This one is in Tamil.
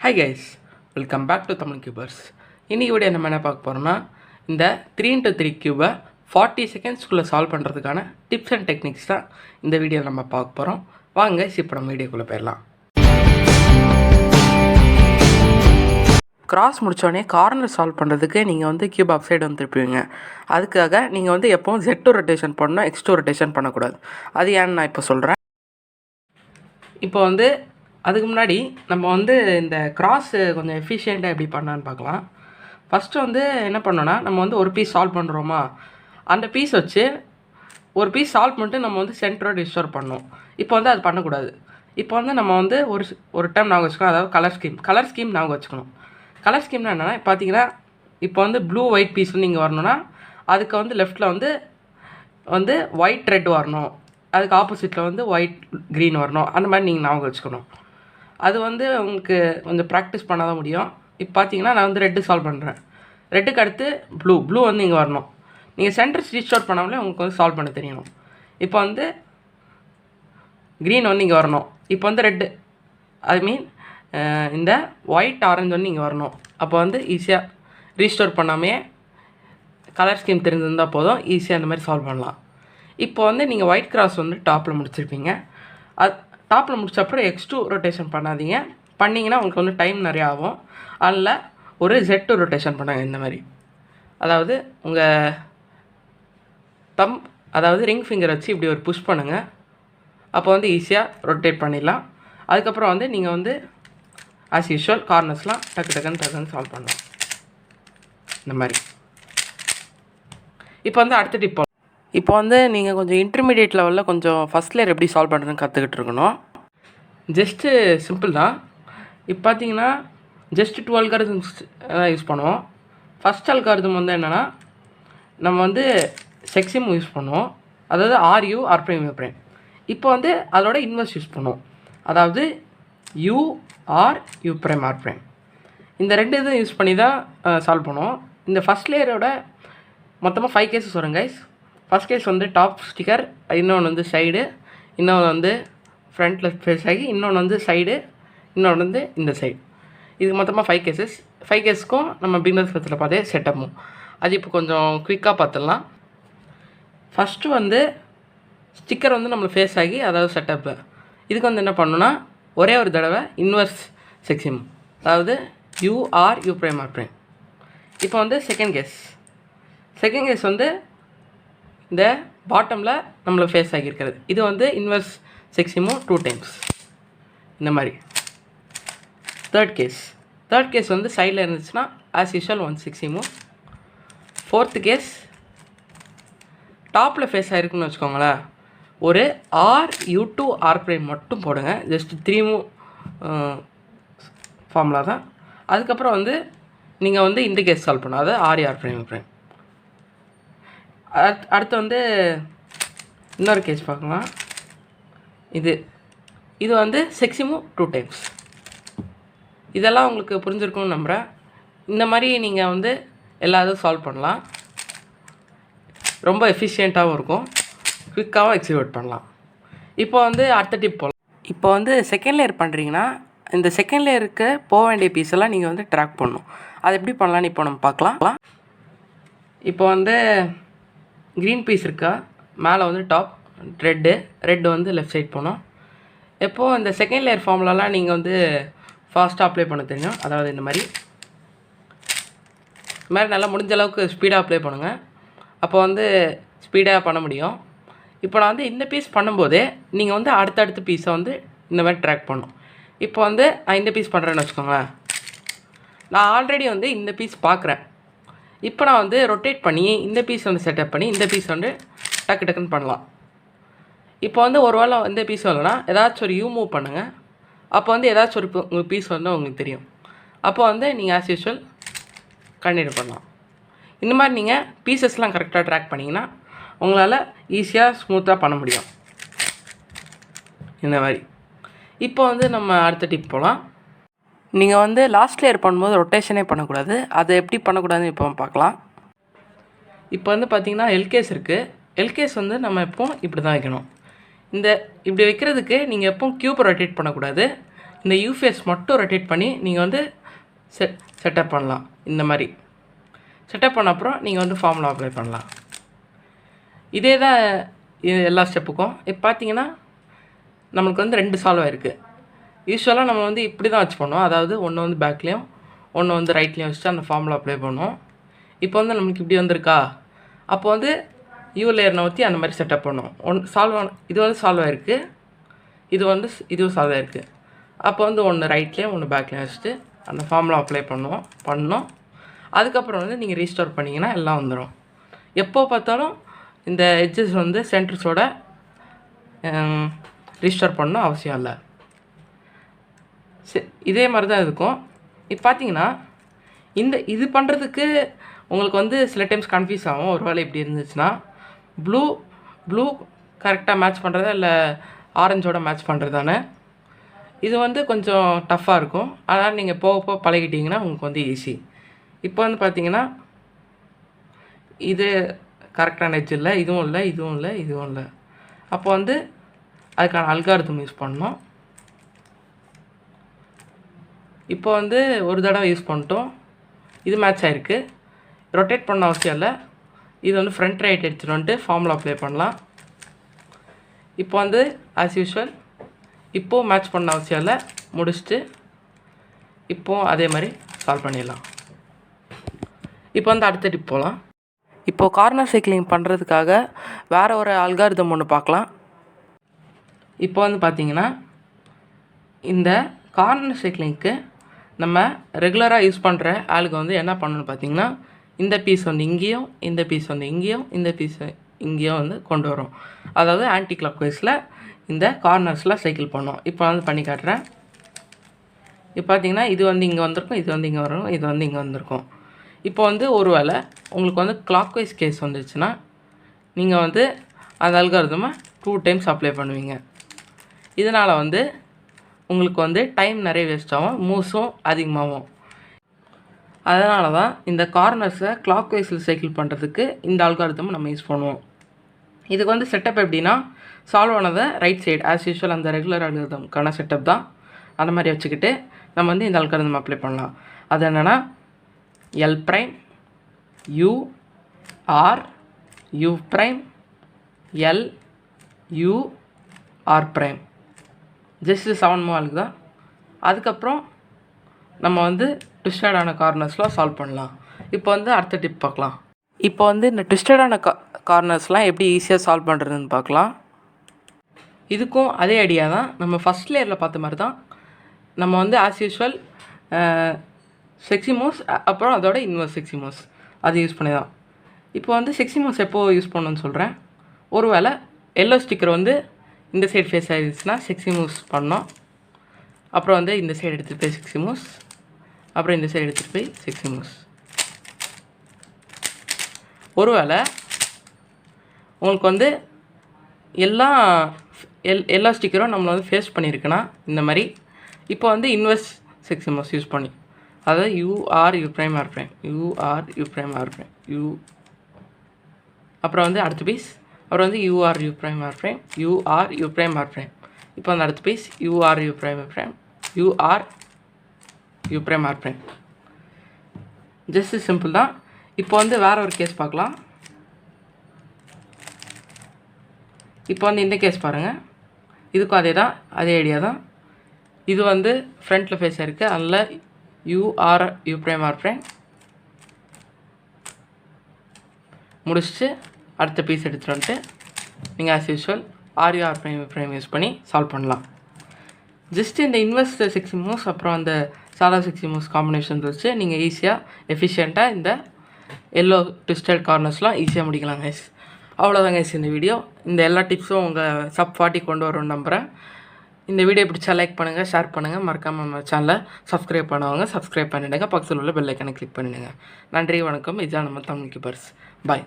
Hi guys, welcome back to Tamil Cubers. இன்னைக்கு வீடியோ நம்ம என்ன பார்க்க போகிறோம்னா இந்த 3x3 கியூபை 40 செகண்ட்ஸ்குள்ளே சால்வ் பண்ணுறதுக்கான டிப்ஸ் அண்ட் டெக்னிக்ஸ் தான் இந்த வீடியோவில் நம்ம பார்க்க போகிறோம். வாங்க இப்போ நம்ம வீடியோக்குள்ளே போயிடலாம். கிராஸ் முடித்தோடனே கார்னர் சால்வ் பண்ணுறதுக்கு நீங்கள் வந்து கியூப் அப் சைடு திருப்பிங்க. அதுக்காக நீங்கள் வந்து எப்போவும் Z2 ரொட்டேஷன் பண்ணணும், X2 ரொட்டேஷன் பண்ணக்கூடாது. அது ஏன்னு நான் இப்போ சொல்கிறேன். இப்போ வந்து அதுக்கு முன்னாடி நம்ம வந்து இந்த கிராஸு கொஞ்சம் எஃபிஷியண்ட்டாக எப்படி பண்ணான்னு பார்க்கலாம். ஃபஸ்ட்டு வந்து என்ன பண்ணோன்னா, நம்ம வந்து ஒரு பீஸ் சால்வ் பண்ணுறோமா, அந்த பீஸ் வச்சு ஒரு பீஸ் சால்வ் பண்ணிட்டு நம்ம வந்து சென்டரோட டிஸ்டோர் பண்ணோம். இப்போ வந்து அது பண்ணக்கூடாது. இப்போ வந்து நம்ம வந்து ஒரு டைம் நாங்கள் வச்சுக்கணும், அதாவது கலர் ஸ்கீம் நாங்கள் வச்சுக்கணும். கலர் ஸ்கீம்னா என்னென்னா, பார்த்தீங்கன்னா இப்போ வந்து ப்ளூ ஒயிட் பீஸ் வந்து இங்கே வரணும்னா அதுக்கு வந்து லெஃப்ட்டில் வந்து ஒயிட் ரெட் வரணும், அதுக்கு ஆப்போசிட்டில் வந்து ஒயிட் க்ரீன் வரணும். அந்த மாதிரி நீங்கள் ஞாபகம் வச்சுக்கணும். அது வந்து உங்களுக்கு கொஞ்சம் ப்ராக்டிஸ் பண்ணால் தான் முடியும். இப்போ பார்த்தீங்கன்னா நான் வந்து ரெட்டு சால்வ் பண்ணுறேன். ரெட்டுக்கு அடுத்து ப்ளூ வந்து இங்கே வரணும். நீங்கள் சென்டர் ஸ்டிச் அவுட் பண்ணாமலே உங்களுக்கு வந்து சால்வ் பண்ண தெரியணும். இப்போ வந்து க்ரீன் வந்து இங்கே வரணும். இப்போ வந்து ரெட்டு இந்த ஒயிட் ஆரஞ்சு வந்து இங்கே வரணும். அப்போ வந்து ஈஸியாக ரீஸ்டோர் பண்ணாமே கலர் ஸ்கீம் தெரிஞ்சிருந்தால் போதும், ஈஸியாக அந்த மாதிரி சால்வ் பண்ணலாம். இப்போ வந்து நீங்கள் ஒயிட் கிராஸ் வந்து டாப்பில் முடிச்சிருப்பீங்க. அது டாப்பில் முடிச்ச அப்புறம் X2 ரொட்டேஷன் பண்ணாதீங்க. பண்ணிங்கன்னா உங்களுக்கு வந்து டைம் நிறையா ஆகும். அதில் ஒரு Z2 ரொட்டேஷன் பண்ணாங்க. இந்த மாதிரி, அதாவது உங்கள் அதாவது ரிங் ஃபிங்கர் வச்சு இப்படி ஒரு புஷ் பண்ணுங்கள். அப்போ வந்து ஈஸியாக ரொட்டேட் பண்ணிடலாம். அதுக்கப்புறம் வந்து நீங்கள் வந்து ஆஸ் யூஷுவல் கார்னர்ஸ்லாம் டக்குன்னு சால்வ் பண்ணலாம். இந்த மாதிரி. இப்போ வந்து அடுத்த டிப். இப்போ வந்து நீங்கள் கொஞ்சம் இன்டர்மீடியேட் லெவலில் கொஞ்சம் ஃபஸ்ட் லேயர் எப்படி சால்வ் பண்ணுறதுன்னு கற்றுக்கிட்டு இருக்கணும். ஜஸ்ட்டு சிம்பிள் தான். இப்போ பார்த்தீங்கன்னா ஜஸ்ட் 2 அல்காரிதம்ஸ் யூஸ் பண்ணுவோம். ஃபஸ்ட் அல்காரிதம் வந்து என்னென்னா, நம்ம வந்து செக்ஸிம் யூஸ் பண்ணுவோம், அதாவது RU R'. இப்போ வந்து அதோட இன்வெர்ஸ் யூஸ் பண்ணுவோம், அதாவது UR இந்த ரெண்டு இதுவும் யூஸ் பண்ணி தான் சால்வ் பண்ணுவோம். இந்த ஃபஸ்ட் லேயரோட மொத்தமாக 5 கேஸஸ் வரும் கைஸ். ஃபஸ்ட் கேஸ் வந்து டாப் ஸ்டிக்கர், இன்னொன்று வந்து சைடு, இன்னொன்று வந்து ஃப்ரண்ட்டில் ஃபேஸ் ஆகி, இன்னொன்று வந்து சைடு, இன்னொன்று வந்து இந்த சைடு. இது மொத்தமாக 5 கேஸஸ். 5 கேஸுக்கும் நம்ம பிகினர்ஸ் பத்தில் பார்த்தே செட்டப்பும். அது இப்போ கொஞ்சம் குயிக்காக பார்த்துடலாம். ஃபஸ்ட்டு வந்து ஸ்டிக்கர் வந்து நம்மளை ஃபேஸ் ஆகி, அதாவது செட்டப்பு. இதுக்கு வந்து என்ன பண்ணணுன்னா, ஒரே ஒரு தடவை இன்வெர்ஸ் செக்ஸிம், அதாவது UR R'. இப்போ வந்து செகண்ட் கேஸ் வந்து இந்த பாட்டமில் நம்மளை ஃபேஸ் ஆகியிருக்கிறது. இது வந்து இன்வெர்ஸ் செக்ஸிமும் 2 டைம்ஸ் இந்த மாதிரி. தேர்ட் கேஸ் வந்து சைடில் இருந்துச்சுன்னா ஆஸ் யூஷுவல் 1 செக்ஸிமும். ஃபோர்த்து கேஸ் டாப்பில் ஃபேஸ் ஆகிருக்குன்னு வச்சுக்கோங்களேன், ஒரு RU2 R' மட்டும் போடுங்க. ஜஸ்ட் 3 ஃபார்முலா தான். அதுக்கப்புறம் வந்து நீங்கள் வந்து இந்த கேஸ் சால்வ் பண்ணணும், அதாவது RR'. அடுத்து வந்து இன்னொரு கேஸ் பார்க்கலாம். இது வந்து செக்ஸிமும் 2 டைம்ஸ். இதெல்லாம் உங்களுக்கு புரிஞ்சிருக்கும்னு நம்புகிறேன். இந்த மாதிரி நீங்கள் வந்து எல்லா இதுவும் சால்வ் பண்ணலாம். ரொம்ப எஃபிஷியண்ட்டாகவும் இருக்கும், குயிக்காகவும் எக்ஸிக்யூட் பண்ணலாம். இப்போ வந்து அடுத்த டிப் போகலாம். இப்போ வந்து செகண்ட் லேயர் பண்ணுறீங்கன்னா, இந்த செகண்ட் லேயருக்கு போக வேண்டிய பீஸ் எல்லாம் நீங்கள் வந்து ட்ராக் பண்ணணும். அது எப்படி பண்ணலான்னு இப்போ நம்ம பார்க்கலாம். இப்போ வந்து க்ரீன் பீஸ் இருக்கா, மேலே வந்து டாப் ரெட்டு வந்து லெஃப்ட் சைட் போகணும். எப்போது இந்த செகண்ட் லேயர் ஃபார்முலாலாம் நீங்கள் வந்து ஃபாஸ்ட்டாக அப்ளை பண்ண தெரியும், அதாவது இந்த மாதிரி நல்லா முடிஞ்ச அளவுக்கு ஸ்பீடாக அப்ளை பண்ணுங்கள். அப்போ வந்து ஸ்பீடாக பண்ண முடியும். இப்போ நான் வந்து இந்த பீஸ் பண்ணும்போதே நீங்கள் வந்து அடுத்தடுத்த பீஸை வந்து இந்த மாதிரி ட்ராக் பண்ணணும். இப்போ வந்து நான் இந்த பீஸ் பண்ணுறேன்னு வச்சுக்கோங்களேன். நான் ஆல்ரெடி வந்து இந்த பீஸ் பார்க்குறேன். இப்போ நான் வந்து ரொட்டேட் பண்ணி இந்த பீஸ் வந்து செட்டப் பண்ணி இந்த பீஸ் வந்து டக்குன்னு பண்ணலாம். இப்போ வந்து ஒரு வேளை இந்த பீஸ் வரலன்னா ஏதாச்சும் ஒரு மூவ் பண்ணுங்கள். அப்போ வந்து ஏதாச்சும் ஒரு உங்கள் பீஸ் வந்து உங்களுக்கு தெரியும். அப்போ வந்து நீங்கள் ஆஸ் யூஷுவல் கண்டினியூ பண்ணலாம். இந்த மாதிரி நீங்கள் பீசஸ்லாம் கரெக்டாக ட்ராக் பண்ணிங்கன்னா உங்களால் ஈஸியாக ஸ்மூத்தாக பண்ண முடியும். இந்த மாதிரி. இப்போ வந்து நம்ம அடுத்த டிப் போகலாம். நீங்கள் வந்து லாஸ்ட் லேயர் பண்ணும்போது ரொட்டேஷனே பண்ணக்கூடாது. அதை எப்படி பண்ணக்கூடாதுன்னு இப்போ பார்க்கலாம். இப்போ வந்து பார்த்திங்கன்னா எல்கேஸ் இருக்குது. எல்கேஸ் வந்து நம்ம எப்போ இப்படி தான் வைக்கணும். இப்படி வைக்கிறதுக்கு நீங்கள் எப்போ க்யூப் ரொட்டேட் பண்ணக்கூடாது. இந்த யூ ஃபேஸ் மட்டும் ரொட்டேட் பண்ணி நீங்கள் வந்து செட்டப் பண்ணலாம். இந்த மாதிரி செட்டப் பண்ண அப்புறம் நீங்கள் வந்து ஃபார்முலா அப்ளை பண்ணலாம். இதே தான் எல்லா ஸ்டெப்புக்கும். இப்போ பார்த்தீங்கன்னா நம்மளுக்கு வந்து 2 சால்வ் ஆகிருக்கு. யூஸ்வலாக நம்ம வந்து இப்படி தான் வச்சு பண்ணுவோம். அதாவது ஒன்று வந்து பேக்லேயும் ஒன்று வந்து ரைட்லேயும் வச்சுட்டு அந்த ஃபார்முலா அப்ளை பண்ணுவோம். இப்போ வந்து நம்மளுக்கு இப்படி வந்திருக்கா, அப்போ வந்து யூ லேயர் நவுத்தி அந்த மாதிரி செட்டப் பண்ணுவோம். இது வந்து சால்வ் ஆகிருக்கு, இதுவும் சால்வ் ஆகிருக்கு. அப்போ வந்து ஒன்று ரைட்லேயும் ஒன்று பேக்லேயும் வச்சுட்டு அந்த ஃபார்முலா அப்ளை பண்ணோம். அதுக்கப்புறம் வந்து நீங்கள் ரீஸ்டோர் பண்ணிங்கன்னா எல்லாம் வந்துடும். எப்போ பார்த்தாலும் இந்த எட்ஜஸ் வந்து சென்டர்ஸோட ரீஸ்டோர் பண்ணணும் அவசியம் இல்லை. இதே மாதிரி தான் இருக்கும். இப்போ பார்த்தீங்கன்னா இது பண்ணுறதுக்கு உங்களுக்கு வந்து சில டைம்ஸ் கன்ஃபியூஸ் ஆகும். ஒரு வேளை இப்படி இருந்துச்சுன்னா ப்ளூ கரெக்டாக மேட்ச் பண்ணுறதா இல்லை ஆரஞ்சோட மேட்ச் பண்ணுறதானே. இது வந்து கொஞ்சம் டஃப்பாக இருக்கும். அதனால் நீங்கள் போக பழகிட்டிங்கன்னா உங்களுக்கு வந்து ஈஸி. இப்போ வந்து பார்த்தீங்கன்னா இது கரெக்டான எட்ஜ் இல்லை, இதுவும் இல்லை. அப்போ வந்து அதுக்கான அல்காரிதம் யூஸ் பண்ணணும். இப்போ வந்து ஒரு தடவை யூஸ் பண்ணிட்டோம், இது மேட்ச் ஆகிருக்கு. ரொட்டேட் பண்ண அவசியம் இல்லை. இது வந்து ஃப்ரண்ட் ரைட் எடுத்துகிட்டு வந்துட்டு ஃபார்முலா அப்ளை பண்ணலாம். இப்போ வந்து ஆஸ் யூஷுவல் இப்போது மேட்ச் பண்ண அவசியம் இல்லை, முடிச்சுட்டு இப்போது அதே மாதிரி சால்வ் பண்ணிடலாம். இப்போ வந்து அடுத்த டிப் போகலாம். இப்போது கார்னர் சைக்கிளிங் பண்ணுறதுக்காக வேறு ஒரு அல்காரிதம் ஒன்று பார்க்கலாம். இப்போ வந்து பார்த்தீங்கன்னா இந்த கார்னர் சைக்கிளிங்க்கு நம்ம ரெகுலராக யூஸ் பண்ணுற ஆளுக்கு வந்து என்ன பண்ணணும்னு பார்த்தீங்கன்னா, இந்த பீஸ் வந்து இங்கேயும், இந்த பீஸ் வந்து இங்கேயும், இந்த பீஸ் இங்கேயும் வந்து கொண்டு வரும். அதாவது ஆன்டி கிளாக் வைஸில் இந்த கார்னர்ஸில் சைக்கிள் பண்ணோம். இப்போ வந்து பண்ணி காட்டுறேன். இப்போ பார்த்தீங்கன்னா இது வந்து இங்கே வந்திருக்கும், இது வந்து இங்கே வரும், இது வந்து இங்கே வந்திருக்கும். இப்போ வந்து ஒரு வேளை உங்களுக்கு வந்து கிளாக் வைஸ் கேஸ் வந்துச்சுன்னா நீங்கள் வந்து அந்த அல்காரிதமை 2 டைம்ஸ் அப்ளை பண்ணுவீங்க. இதனால் வந்து உங்களுக்கு வந்து டைம் நிறைய வேஸ்ட் ஆகும், மூவ்ஸும் அதிகமாகும். அதனால தான் இந்த கார்னர்ஸை கிளாக் வைஸில் சைக்கிள் பண்ணுறதுக்கு இந்த அல்காரிதம் நம்ம யூஸ் பண்ணுவோம். இதுக்கு வந்து செட்டப் எப்படின்னா, சால்வ் ஆனதை ரைட் சைடு ஆஸ் யூஷுவல் அந்த ரெகுலர் அல்காரிதம்க்கான செட்டப் தான். அந்த மாதிரி வச்சுக்கிட்டு நம்ம வந்து இந்த அல்காரிதம் அப்ளை பண்ணலாம். அது என்னென்னா L prime you are you prime L you are prime. Just 7 மூவ்க்கு தான். அதுக்கப்புறம் நம்ம வந்து ட்விஸ்டடான கார்னர்ஸ்லாம் சால்வ் பண்ணலாம். இப்போ வந்து அடுத்த டிப் பார்க்கலாம். இப்போ வந்து இந்த ட்விஸ்டடான கார்னர்ஸ்லாம் எப்படி ஈஸியாக சால்வ் பண்ணுறதுன்னு பார்க்கலாம். இதுக்கும் அதே ஐடியா தான். நம்ம ஃபஸ்ட் லேயரில் பார்த்த மாதிரி தான். நம்ம வந்து ஆஸ் யூஷுவல் செக்ஸிமோஸ் அப்புறம் அதோட இன்வெர்ஸ் செக்ஸிமோஸ் அது யூஸ் பண்ணி தான். இப்போ வந்து செக்ஸிமோஸ் எப்போது யூஸ் பண்ணணும்னு சொல்கிறேன். ஒரு வேளை எல்லோ ஸ்டிக்கர் வந்து இந்த சைடு ஃபேஸ் ஆகிடுச்சுன்னா செக்ஸிமோஸ் பண்ணோம். அப்புறம் வந்து இந்த சைடு எடுத்துகிட்டு போய் செக்ஸிமோஸ், அப்புறம் இந்த சைடு எடுத்துகிட்டு போய் செக்ஸிமோஸ். ஒருவேளை உங்களுக்கு வந்து எல்லா ஸ்டிக்கரும் நம்மளை வந்து ஃபேஸ் பண்ணியிருக்குன்னா இந்த மாதிரி இப்போ வந்து இன்வெர்ஸ் செக்ஸிமோஸ் யூஸ் பண்ணி, அதாவது U R U prime R prime, U R U prime R prime, அப்புறம் வந்து அடுத்த பீஸ், அப்புறம் வந்து U R U prime R prime, U R U prime R prime. இப்போ வந்து அடுத்த piece U R U prime R prime, U R U prime R prime. Just simple தான். இப்போ வந்து வேறு ஒரு கேஸ் பார்க்கலாம். இப்போ வந்து இந்த கேஸ் பாருங்கள். இதுக்கும் அதே ஐடியா தான். இது வந்து ஃப்ரண்ட்டில் ஃபேஸ் இருக்குது, அதில் U R U prime R prime முடிச்சுட்டு அடுத்த பீஸ் எடுத்துகிட்டு வந்துட்டு நீங்கள் as usual R prime use பண்ணி சால்வ் பண்ணலாம். ஜஸ்ட் இந்த இன்வெர்ஸ் செக்ஸிமோஸ் அப்புறம் அந்த சாதா செக்ஸிமோஸ் காம்பினேஷன் வச்சு நீங்கள் ஈஸியாக எஃபிஷியண்ட்டாக இந்த எல்லோ ட்விஸ்டட் கார்னர்ஸ்லாம் ஈஸியாக முடிக்கலாம் கைஸ். அவ்வளோதான் கைஸ் இந்த வீடியோ. இந்த எல்லா டிப்ஸும் உங்கள் சப் 40 கொண்டு வரும்னு நம்புகிறேன். இந்த வீடியோ பிடிச்சா லைக் பண்ணுங்கள், ஷேர் பண்ணுங்கள், மறக்காமல் நம்ம சேனலை சப்ஸ்கிரைப் பண்ணுவாங்க. சப்ஸ்கிரைப் பண்ணிவிடுங்க, பக்கத்தில் உள்ள பெல் ஐக்கனை கிளிக் பண்ணிவிடுங்க. நன்றி, வணக்கம். இதுதான் நம்ம தமிழ் கீப்பர்ஸ். பாய்.